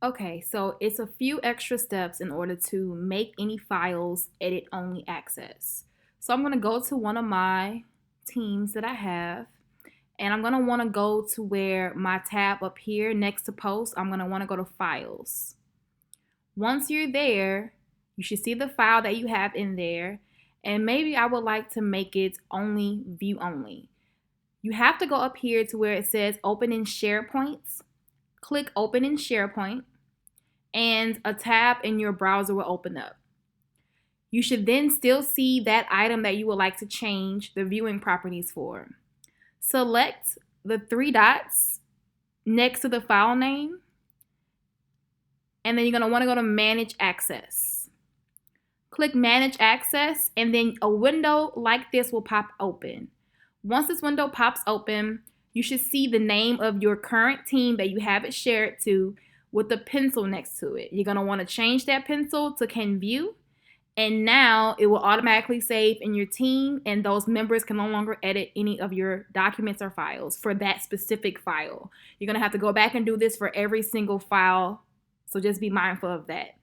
Okay, so it's a few extra steps in order to make any files edit only access. So I'm going to go to one of my teams that I have, and I'm going to want to go to where my tab up here next to post, I'm going to want to go to files. Once you're there, you should see the file that you have in there, and maybe I would like to make it only view only. You have to go up here to where it says open in SharePoint. Click open in SharePoint and a tab in your browser will open up. You should then still see that item that you would like to change the viewing properties for. Select the three dots next to the file name, and then you're going to want to go to Manage Access. Click Manage Access, and then a window like this will pop open. Once this window pops open, you should see the name of your current team that you have it shared to with the pencil next to it. You're going to want to change that pencil to Can View, and now it will automatically save in your team, and those members can no longer edit any of your documents or files for that specific file. You're going to have to go back and do this for every single file, so just be mindful of that.